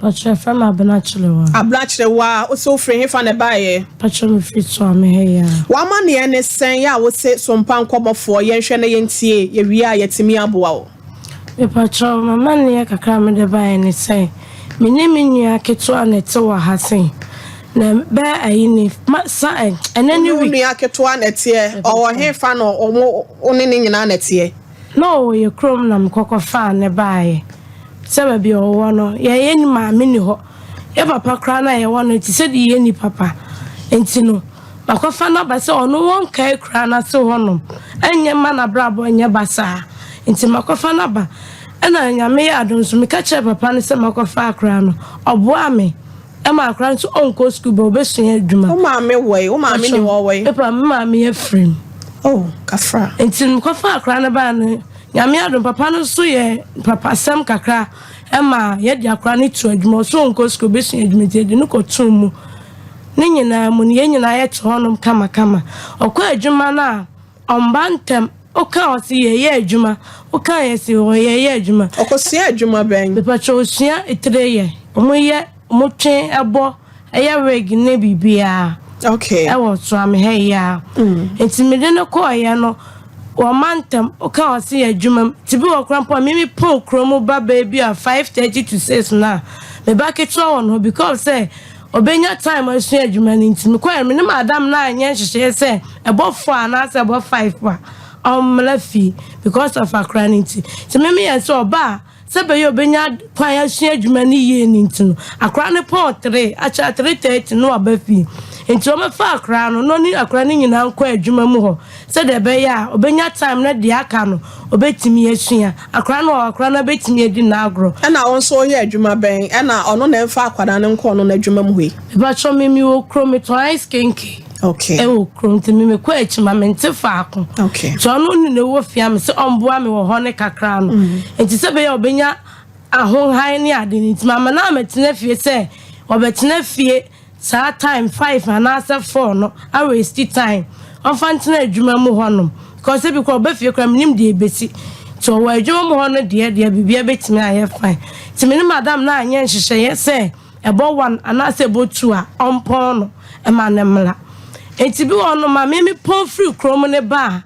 Pacha from Abnachlewa. Abnachlewa, also free him from the buyer. Pacha me fit to me here. One man the end saying, I would say some pound come for yen shana yen tea, ye ria yet me abo. The pacha, my man near Kakam the buy and say, me name in ya ketua netoa hasi. Na bear a yini, sign, and then you near ketua netia, or hair fan or more only in an netia. No, you chrome nam coco fan the buy. Sebe bi owo no ye ni ma me ni ho ye papa kra na ye wono ti se di ye ni papa enti no makofa na ba se ono won kai kra na se hono enye ma na brabo enye basa enti makofa na ba ena nya me ya adon so me ka che papa ne se makofa kra no obo ame e ma kra so onko school bo be sua adwuma o ma me we o ma me ni wo we e pa me ma me afrim oh kafra enti makofa kra na ba ne Yami adon papa no so ye papa sam kakra ema ye di akra ni tu adwuma so onko sko be sun adwuma ti no ko tun mu ne nyina mu ne nyina ye to honom kama okwa adwuma na ombantem oka o si ye adwuma oka ye si o ye adwuma okosia adwuma ben papa cho osia etre ye omoye omotwen ebo eye reg ne bibia okay e wo so am he ya enti me de no ko ye no Omantam oka wasi adwuma tibi okrampo mimi pon kromo ba baby at 5:30 to 6 na me ba ketwa won ho because say obenya time asu adwuma ni ntimi kwa me madam na anya hihye say ebofo ana say ebo 5 pa omlafi because of akranity so mimi yes oba say be obenya kwa asu adwuma ni ye ni ntino akra ne pon 3 acha 3:30 no abafi enti o me fa akra no ni akra ni nyina nkwa adwuma mu ho se de be ya obenya time na de aka no obetimi asua akra na betimi edi na agro e na won so ye adwuma ben e na ono na mfa akwada ne nkọ no na adwuma mu hui ba cho me wo krom to ice kenke okay e wo krom te me kwa achima me nte fa ako okay so no ni na wo fia me se omboa me wo ho ne kakra no enti se be ya obenya ahon han ni ade ni mama na metena fie se obetena fie sa time 5 and answer 4 no I waste time on fantina adwuma mu honom because e bi ko ba fie kra minim de ebesi so wa adwuma mu hono de bibia betimi aye fine timi madam na anya nhihye se ebo 1 and answer ebo 2 a ompon no e ma ne mla enti bi wono ma me pon free krom ne ba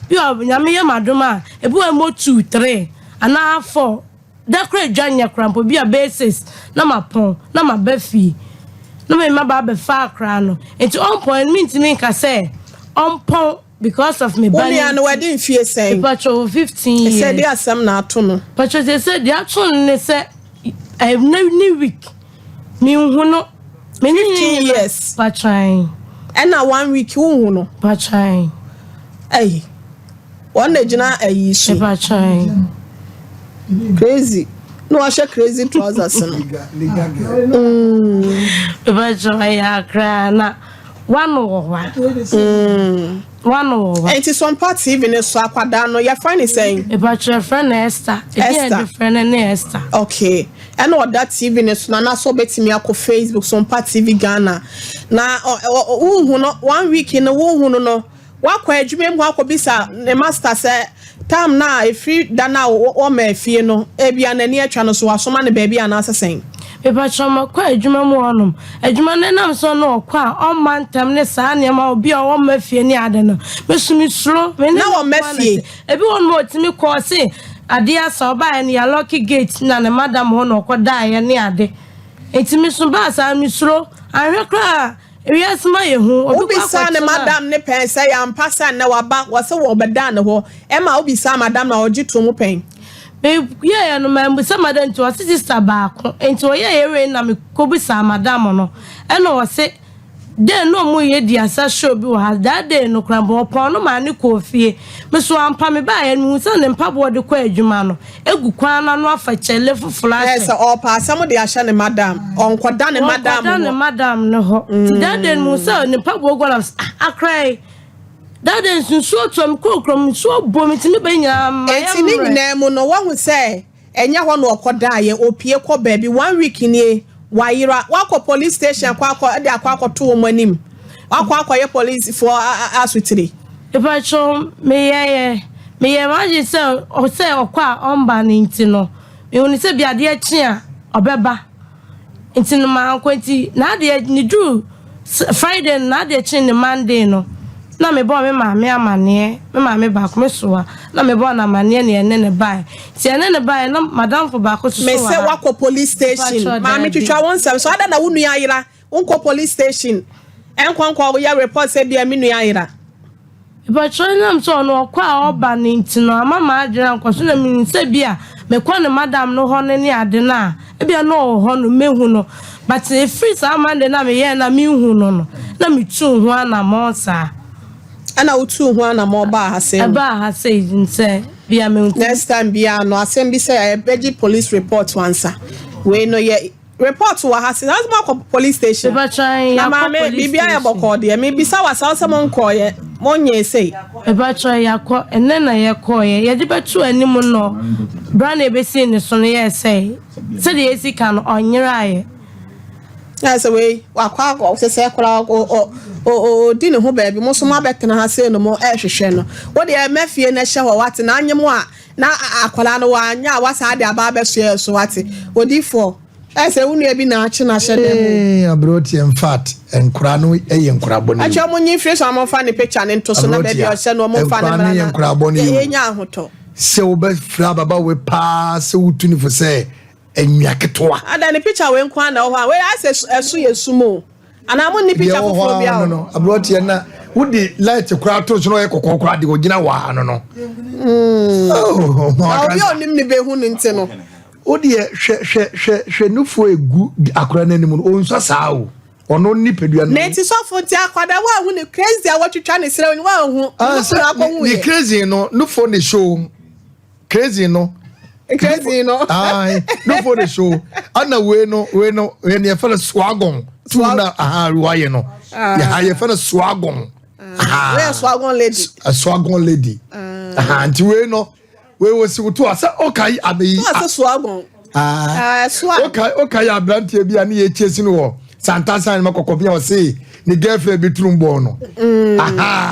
bi nyame ye madoma ebu emo 2 3 and 4 da kra dwanya krampo bi a basis na ma pon na ma ba fie no me ma ba be fa akra no enti on point mean me ka say on point because of me bani only an wedding fee say pacho 15 years say dey asem na ato no pacho they say dey ato ne say I ni week me hu no me 15 years pachan and na 1 week hu no pachan eh one dey jina ayi so pachan crazy no I share crazy trousers no pacho ya kra na one enti SOMPA TV ne so akwada no ya find saying e pacho friend Esther e friend ne Esther okay and what that TV ne so na so betimi akọ Facebook SOMPA TV Ghana na hu no 1 week in hu no wakọ adwuma mu akọ bisa ne master say time na free dana o ma fie no e bia na ni atwa no so wasoma ne baby ana asesen e pacho ma kwa adwuma mu honom adwuma ne nam so no kwa on mantam ne saa ne ma obi a wo ma fie ne ade no mesumi suro me na wo ma fie e bi won mo timi ko se ade asa oba ne ya lucky gate na ne madam ho no ko da ye ne ade etimi so ba sa mi suro ahwe kra yes ma ye hu obi sa ne madam ne pen say am pasa na waba wo se wo beda ne ho e ma obi sa madam na ojitu mu pen me yeah no ma sa madam to sister ba ko enti o ye we na me ko bi sa madam no e no wo se den no mu ye di asa show bi wo ha that day no kra bo pon no ma ne ko fie me so ampa me ba ye mu se ne mpa bo de ko adwuma no egu kwan na no afa chele fufula yes o pa some de asha ne madam on koda ne madam no ho that day mu se ne mpa bo go na akrai that day so to am kokrom so bo me timi ba nya ma enti ni nyina mu no wo hu se enya ho no okoda ye opie ko baby 1 week ni Waira wako police station kwako ade akwako to manim wako ye police for aswitiri epacho me ye maji se o se okwa omba ni ntino me woni se biade a chi a obeba nti no ma ankwenti na de ni do Friday na de chin the Monday no na me bo me maame amane me maame ba ko me soa na me bo na amane ne ene ne bai ti ene ne bai na madam for ba ko so me say wako police station maame twitwa won sem so ada na wonu ayira wonko police station enkwankwa ya report say bia me nu ayira but nam so no kwa oba ne ntino amama adwira nkwaso na me say bia me kwa ne madam no ho ne ne ade na e bia no ho no mehu no but free some man na me ye na me hu no na me tu ho ana mo sa ana utu ho ana mo ba ha say nse bia me next time bia no asem bi say beji police report wansa we no ye report wa ha say that's my police station be try ya police bibia ya boko de me bisa wasa se mon ko ye monye say e ba try ya ko enne na ye ko ye de betu anim no bra na be see ne so no ye say de esi kan onyira ye as away wa kwa go se kora o di ne ho ba bi mo so ma betena ha say no mo hwehwe no wo de mafie na hye ho wate na anyem a na akwala no wa anya wasa de aba be so wate odi for ese unu e bi na achi na hye dem abroti in fact enkura no enkura boni achi mo nyi free so mo fa ne picture ne nto so na be bi o hye no mo fa ne mra na enkura boni enya ahoto se wo be fra baba we pa se wutuni fo se enwia ketoa ada ne picture we nkwa na ho we ase esu yesumo ana mo ni picture foforo bia no abroti na wudi light kura to so no e kokokora de ogina wa no no obi onim ni be hu ni nte no wudi hwe nufo egu akora nanim no onso saa ono ni pedua no neti so fonti akwada wa hu ni crazy a watwitwa ne sere ni wa hu ni crazy no nufo ne show crazy no ai no for the show ana we no ne fela swagon tu na ruaye no ye fela swagon we swagon lady anti we no we wosi to asa okay abeyi asa swagon okay abrantie bia na ye chesi no wo santa san makokobia o say ni girlfriend bi trumbo no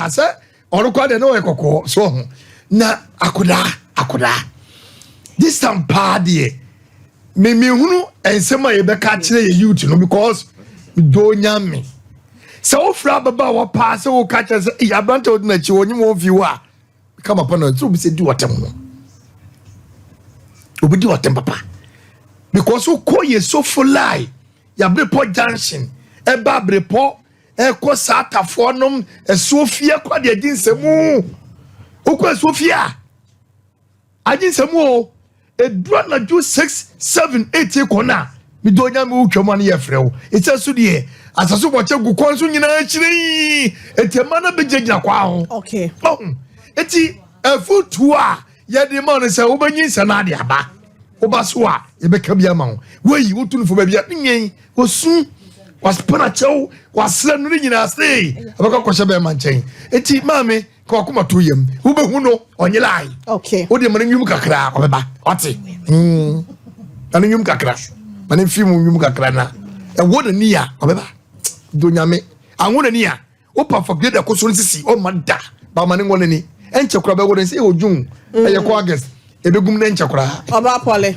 se orukwa de no ekoko so na akoda this time party me hunu ensema ye beka kire ye youth no because do nyame so ofra baba wa pass wo ka kire se ya branta odina chi wonyim wo fi wa kama pano so bi se di watem no obidi watem papa because wo ko ye so for lie ya brepo junction e ba brepo e ko satafo nom e sofia kwa de aginsemu wo ko sofia aginsemu edura na ju 6 7 8 kona mi do nya mi utwama na ye frew itasu de asaso boche gukon so nyina chire etiama na bejegina kwa ho okay eti afutu a ye de ma no se wo banyi se na de aba wo baso a ye beka bia ma ho weyi wotunu fo ba bia nyen osu waspana chew wasra no nyina sei abaka kwhye be ma nchen eti maame ko akoma to yam wo behu no onyelai okay wo de man nwum kakra obeba oti ana nwum kakra man film nwum kakra na e wo de nia obeba do nyame anwo de nia wo pa forget the koso nsisi o mada ba man ngone ni enche kura be wo de se ojun eye ko agest ebegum na enche kura oba pole